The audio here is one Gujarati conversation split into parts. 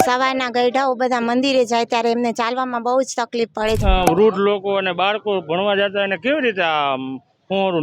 સવારના ગઈઢાઓ બધા મંદિરે જાય ત્યારે એમને ચાલવામાં બહુ જ તકલીફ પડે છે. વૃદ્ધ લોકો અને બાળકો ભણવા જતા એને કેવી રીતે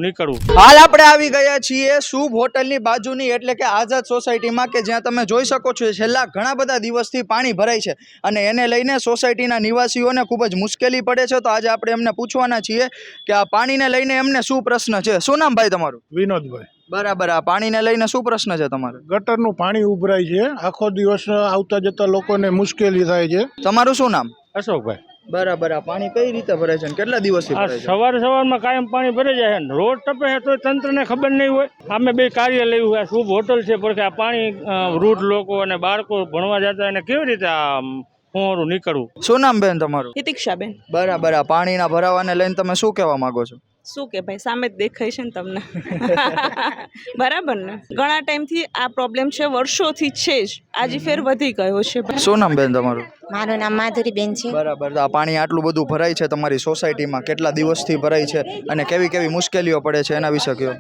નીકળવું. હાલ આપણે આવી ગયા છીએ શુભ હોટલની બાજુની એટલે કે આઝાદ સોસાયટીમાં કે જ્યાં તમે જોઈ શકો છો છેલ્લા ઘણા બધા દિવસથી પાણી ભરાય છે અને એને લઈને સોસાયટીના નિવાસીઓને ખૂબ જ મુશ્કેલી પડે છે. તો આજે આપણે એમને પૂછવાના છીએ કે આ પાણીને લઈને એમને શું પ્રશ્ન છે. શું નામ ભાઈ તમારું? વિનોદભાઈ. બરાબર. આ પાણીને લઈને શું પ્રશ્ન છે તમારો? ગટરનું પાણી ઉભરાય છે, આખો દિવસ આવતા જતા લોકોને મુશ્કેલી થાય છે. તમારું શું નામ? અશોકભાઈ. બરાબર. આ પાણી કઈ રીતે ભરાય છે અને કેટલા દિવસથી ભરાય છે? સવારમાં કાયમ પાણી ભરાઈ જાય છે. રોડ ટપે છે તો તંત્રને ખબર નહીં હોય. અમે બે કાર્યાલય હોય, શુભ હોટલ છે, પણ આ પાણી વૃદ્ધ લોકો અને બાળકો ભણવા જતા એને કેવી રીતે નીકળવું. શું નામ બેન તમારું? હિતિક્ષાબેન. બરાબર. આ પાણીના ભરાવાને લઈને તમે શું કહેવા માંગો છો? શું કે ભાઈ, સામે જ દેખાય છે ને તમને. બરાબર ને, ઘણા ટાઈમથી આ પ્રોબ્લેમ છે, વર્ષોથી છે જ, આજે ફેર વધી ગયો છે. શું નામ બેન તમારું? મારું નામ માધુરીબેન છે. બરાબર. આ પાણી આટલું બધું ભરાય છે તમારી સોસાયટીમાં, કેટલા દિવસથી ભરાય છે અને કેવી કેવી મુશ્કેલીઓ પડે છે એના વિશે કહો.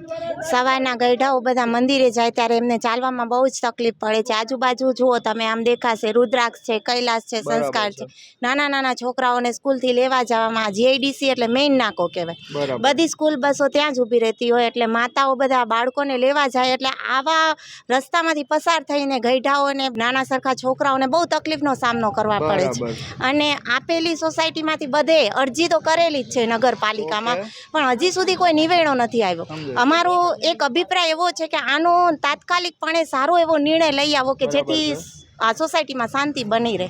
સવારના ગઈઢાઓ બધા મંદિરે જાય ત્યારે એમને ચાલવામાં બહુ જ તકલીફ પડે છે. આજુબાજુ જુઓ તમે, આમ દેખાશે રુદ્રાક્ષ છે, કૈલાસ છે, સંસ્કાર છે. નાના નાના છોકરાઓને સ્કૂલથી લેવા જવામાં જીઆઈડીસી એટલે મેઇન નાકો કહેવાય. બધી સ્કૂલ બસો ત્યાં જ ઊભી રહેતી હોય એટલે માતાઓ બધા બાળકોને લેવા જાય એટલે આવા રસ્તામાંથી પસાર થઈને ગઈઢાઓને નાના સરખા છોકરાઓને બહુ તકલીફનો સામનો કરવા પડે છે. અને આપેલી સોસાયટીમાંથી બધે અરજી તો કરેલી જ છે નગરપાલિકામાં, પણ હજી સુધી કોઈ નિવેડો નથી આવ્યો. અમારો એક અભિપ્રાય એવો છે કે આનો તાત્કાલિકપણે સારો એવો નિર્ણય લઈ આવો કે જેથી આ સોસાયટીમાં શાંતિ બની રહે.